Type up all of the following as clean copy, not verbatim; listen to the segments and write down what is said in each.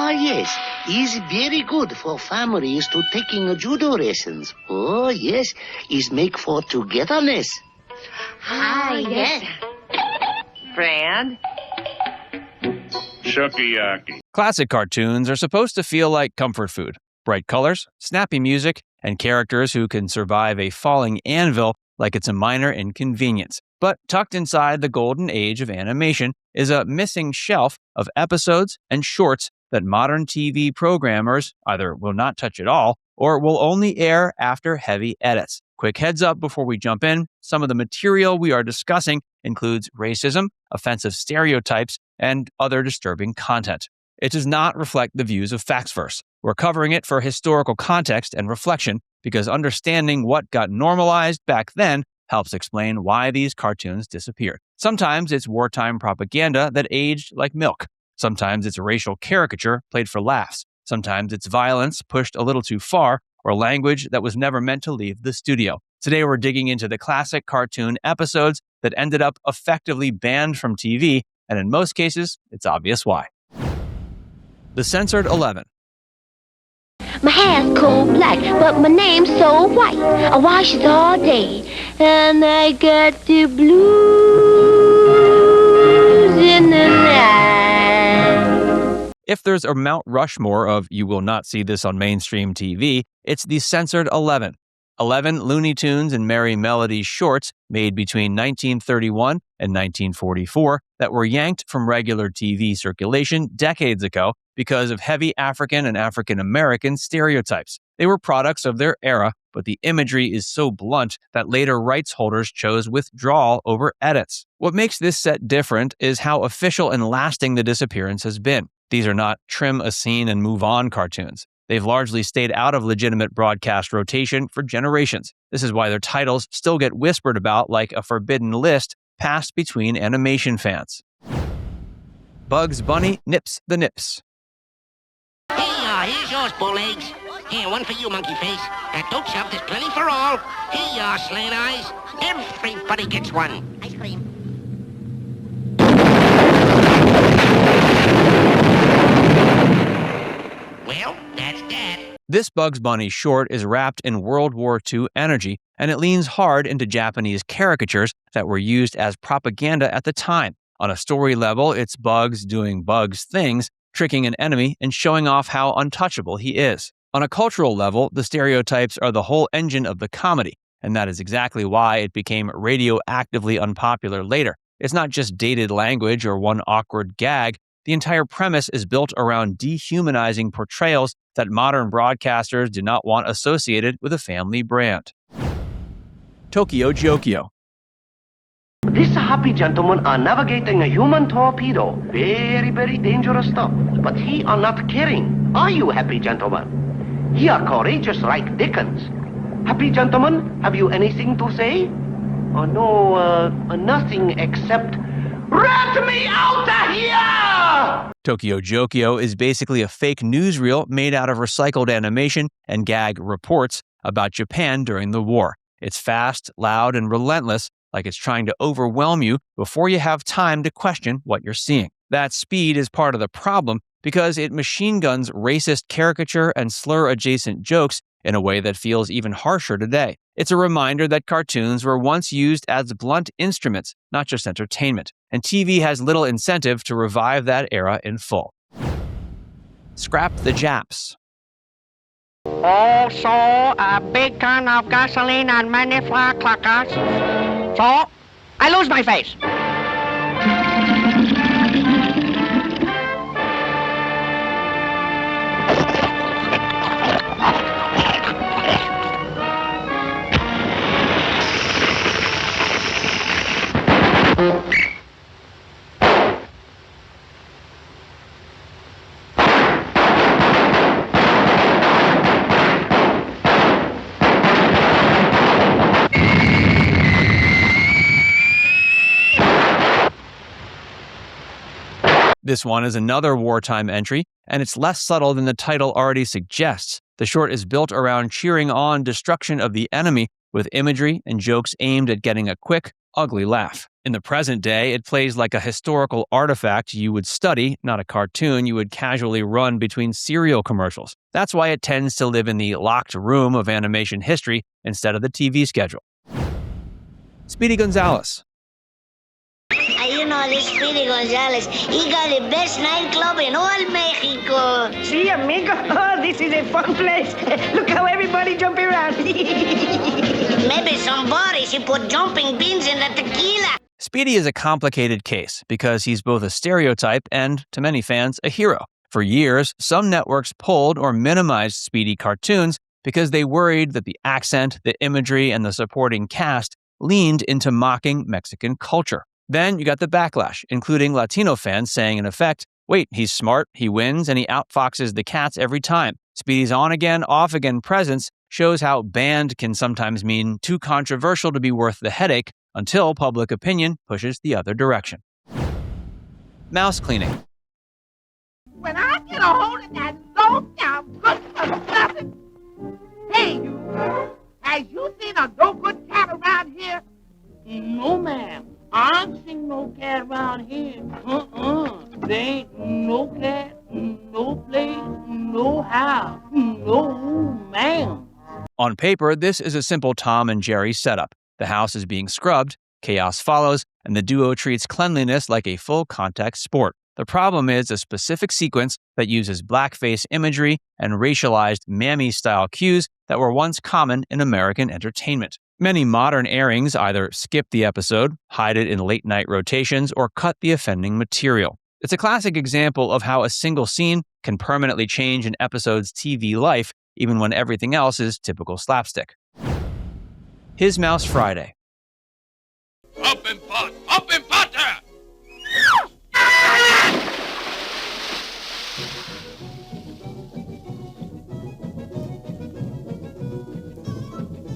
Ah, yes. Is very good for families to taking judo lessons. Oh, yes. Is make for togetherness. Ah, yes. Friend? Sukiyaki. Classic cartoons are supposed to feel like comfort food. Bright colors, snappy music, and characters who can survive a falling anvil like it's a minor inconvenience. But tucked inside the golden age of animation is a missing shelf of episodes and shorts that modern TV programmers either will not touch at all or will only air after heavy edits. Quick heads up before we jump in, some of the material we are discussing includes racism, offensive stereotypes, and other disturbing content. It does not reflect the views of Factsverse. We're covering it for historical context and reflection because understanding what got normalized back then helps explain why these cartoons disappeared. Sometimes it's wartime propaganda that aged like milk. Sometimes it's a racial caricature played for laughs. Sometimes it's violence pushed a little too far or language that was never meant to leave the studio. Today we're digging into the classic cartoon episodes that ended up effectively banned from TV, and in most cases, it's obvious why. The Censored 11. My hair's coal black, but my name's so white. I wash it all day, and I got the blues in the night. If there's a Mount Rushmore of you will not see this on mainstream TV, it's the Censored 11. 11 Looney Tunes and Merry Melodies shorts made between 1931 and 1944 that were yanked from regular TV circulation decades ago because of heavy African and African American stereotypes. They were products of their era, but the imagery is so blunt that later rights holders chose withdrawal over edits. What makes this set different is how official and lasting the disappearance has been. These are not trim a scene and move on cartoons. They've largely stayed out of legitimate broadcast rotation for generations. This is why their titles still get whispered about like a forbidden list passed between animation fans. Bugs Bunny Nips the Nips. Hey, here's yours, Bowlegs. Here, one for you, Monkey Face. Don't shout, there's plenty for all. Here, Slant Eyes. Everybody gets one. Ice cream. Well, that's that. This Bugs Bunny short is wrapped in World War II energy, and it leans hard into Japanese caricatures that were used as propaganda at the time. On a story level, it's Bugs doing Bugs things, tricking an enemy and showing off how untouchable he is. On a cultural level, the stereotypes are the whole engine of the comedy, and that is exactly why it became radioactively unpopular later. It's not just dated language or one awkward gag. The entire premise is built around dehumanizing portrayals that modern broadcasters do not want associated with a family brand. Tokio Jokio. This happy gentleman are navigating a human torpedo. Very, very dangerous stuff. But he are not caring. Are you, happy gentleman? He are courageous like Dickens. Happy gentleman, have you anything to say? Oh, no, nothing except... Rat me out of here! Tokio Jokio is basically a fake newsreel made out of recycled animation and gag reports about Japan during the war. It's fast, loud, and relentless, like it's trying to overwhelm you before you have time to question what you're seeing. That speed is part of the problem because it machine guns racist caricature and slur-adjacent jokes in a way that feels even harsher today. It's a reminder that cartoons were once used as blunt instruments, not just entertainment, and TV has little incentive to revive that era in full. Scrap the Japs. Also, a big ton of gasoline and many firecrackers. So, I lose my face. This one is another wartime entry, and it's less subtle than the title already suggests. The short is built around cheering on destruction of the enemy with imagery and jokes aimed at getting a quick, ugly laugh. In the present day, it plays like a historical artifact you would study, not a cartoon you would casually run between cereal commercials. That's why it tends to live in the locked room of animation history instead of the TV schedule. Speedy Gonzales. You know, this Speedy Gonzales, he got the best nightclub in all Mexico. See, amigo? Oh, this is a fun place. Look how everybody jumping around. Maybe somebody should put jumping beans in the tequila. Speedy is a complicated case because he's both a stereotype and, to many fans, a hero. For years, some networks pulled or minimized Speedy cartoons because they worried that the accent, the imagery, and the supporting cast leaned into mocking Mexican culture. Then you got the backlash, including Latino fans saying, in effect, wait, he's smart, he wins, and he outfoxes the cats every time. Speedy's on-again, off-again presence shows how banned can sometimes mean too controversial to be worth the headache until public opinion pushes the other direction. Mouse cleaning. When I get a hold of that low-down good for nothing, hey, you, have you seen a no-good cat around here? No, ma'am. I ain't seen no cat around here. There ain't no cat, no place, no house, no ma'am. On paper, this is a simple Tom and Jerry setup. The house is being scrubbed, chaos follows, and the duo treats cleanliness like a full-contact sport. The problem is a specific sequence that uses blackface imagery and racialized Mammy-style cues that were once common in American entertainment. Many modern airings either skip the episode, hide it in late-night rotations, or cut the offending material. It's a classic example of how a single scene can permanently change an episode's TV life, even when everything else is typical slapstick. His Mouse Friday. Up and pot! Up and potter!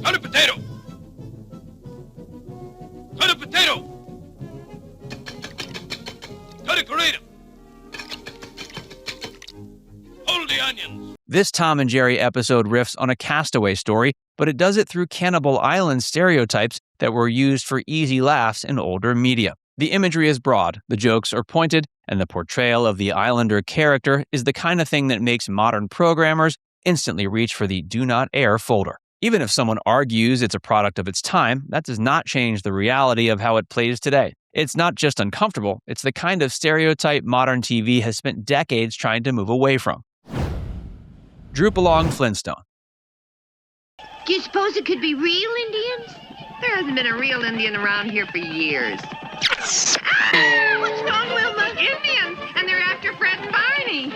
Cut a potato! Cut a potato! Cut a burrito! Hold the onions! This Tom and Jerry episode riffs on a Castaway story, but it does it through Cannibal Island stereotypes that were used for easy laughs in older media. The imagery is broad, the jokes are pointed, and the portrayal of the Islander character is the kind of thing that makes modern programmers instantly reach for the Do Not Air folder. Even if someone argues it's a product of its time, that does not change the reality of how it plays today. It's not just uncomfortable, it's the kind of stereotype modern TV has spent decades trying to move away from. Droop-Along Flintstone. Do you suppose it could be real Indians? There hasn't been a real Indian around here for years. Ah, what's wrong with the Indians? And they're after Fred and Barney.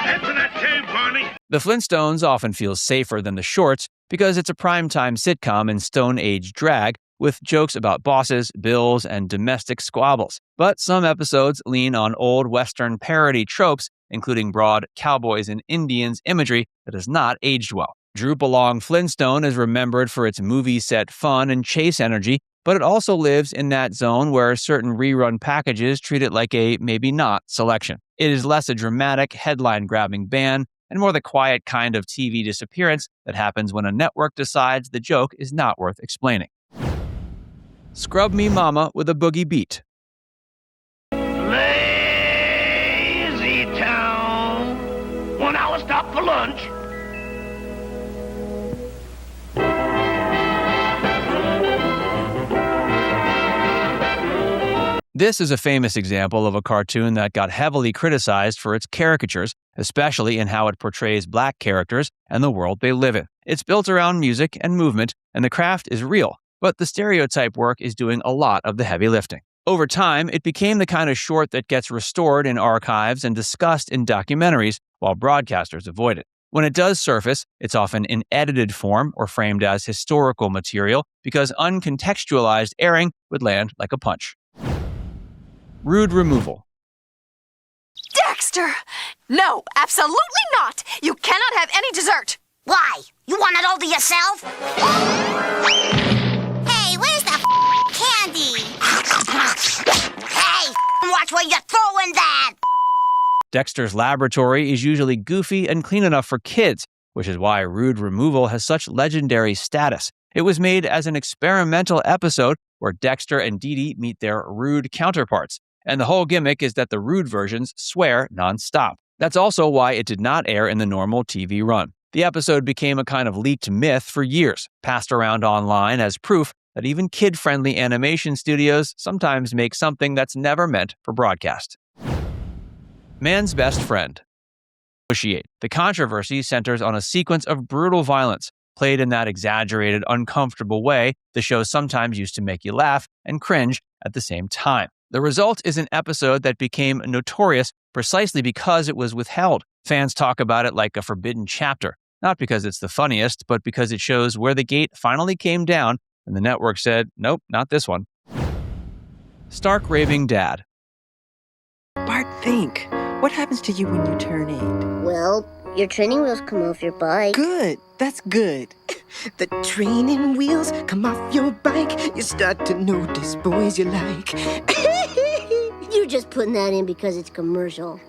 Answer that cave, Barney! The Flintstones often feel safer than the shorts because it's a primetime sitcom in Stone Age drag with jokes about bosses, bills, and domestic squabbles. But some episodes lean on old Western parody tropes, including broad cowboys and Indians imagery that has not aged well. Droop-Along Flintstone is remembered for its movie set fun and chase energy, but it also lives in that zone where certain rerun packages treat it like a maybe not selection. It is less a dramatic, headline-grabbing ban and more the quiet kind of TV disappearance that happens when a network decides the joke is not worth explaining. Scrub Me Mama with a Boogie beat. Lazy town. 1 hour stop for lunch. This is a famous example of a cartoon that got heavily criticized for its caricatures, especially in how it portrays black characters and the world they live in. It's built around music and movement, and the craft is real, but the stereotype work is doing a lot of the heavy lifting. Over time, it became the kind of short that gets restored in archives and discussed in documentaries while broadcasters avoid it. When it does surface, it's often in edited form or framed as historical material because uncontextualized airing would land like a punch. Rude removal. Dexter! No, absolutely not! You cannot have any dessert! Why? You want it all to yourself? Hey, where's the candy? Hey, watch where you're throwing that! Dexter's laboratory is usually goofy and clean enough for kids, which is why Rude Removal has such legendary status. It was made as an experimental episode where Dexter and Dee Dee meet their rude counterparts, and the whole gimmick is that the rude versions swear nonstop. That's also why it did not air in the normal TV run. The episode became a kind of leaked myth for years, passed around online as proof that even kid-friendly animation studios sometimes make something that's never meant for broadcast. Man's Best Friend. Negotiate. The controversy centers on a sequence of brutal violence, played in that exaggerated, uncomfortable way the show sometimes used to make you laugh and cringe at the same time. The result is an episode that became notorious precisely because it was withheld. Fans talk about it like a forbidden chapter, not because it's the funniest, but because it shows where the gate finally came down and the network said, nope, not this one. Stark Raving Dad. Bart, think. What happens to you when you turn 8? Well, your training wheels come off your bike. Good. That's good. The training wheels come off your bike. You start to notice boys you like. You're just putting that in because it's commercial.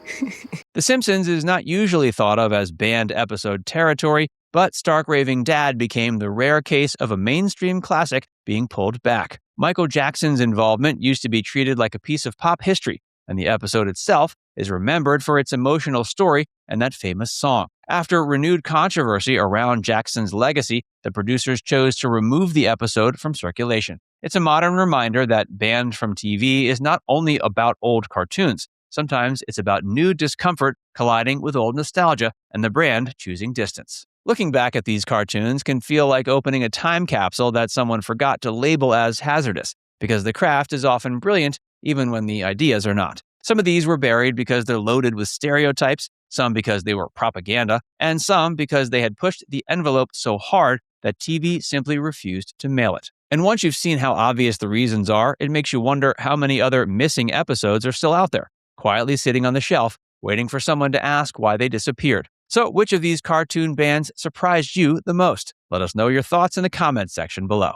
The Simpsons is not usually thought of as banned episode territory, but Stark Raving Dad became the rare case of a mainstream classic being pulled back. Michael Jackson's involvement used to be treated like a piece of pop history, and the episode itself is remembered for its emotional story and that famous song. After renewed controversy around Jackson's legacy, the producers chose to remove the episode from circulation. It's a modern reminder that banned from TV is not only about old cartoons. Sometimes it's about new discomfort colliding with old nostalgia and the brand choosing distance. Looking back at these cartoons can feel like opening a time capsule that someone forgot to label as hazardous, because the craft is often brilliant even when the ideas are not. Some of these were buried because they're loaded with stereotypes, some because they were propaganda, and some because they had pushed the envelope so hard that TV simply refused to mail it. And once you've seen how obvious the reasons are, it makes you wonder how many other missing episodes are still out there, quietly sitting on the shelf, waiting for someone to ask why they disappeared. So, which of these cartoon bans surprised you the most? Let us know your thoughts in the comments section below.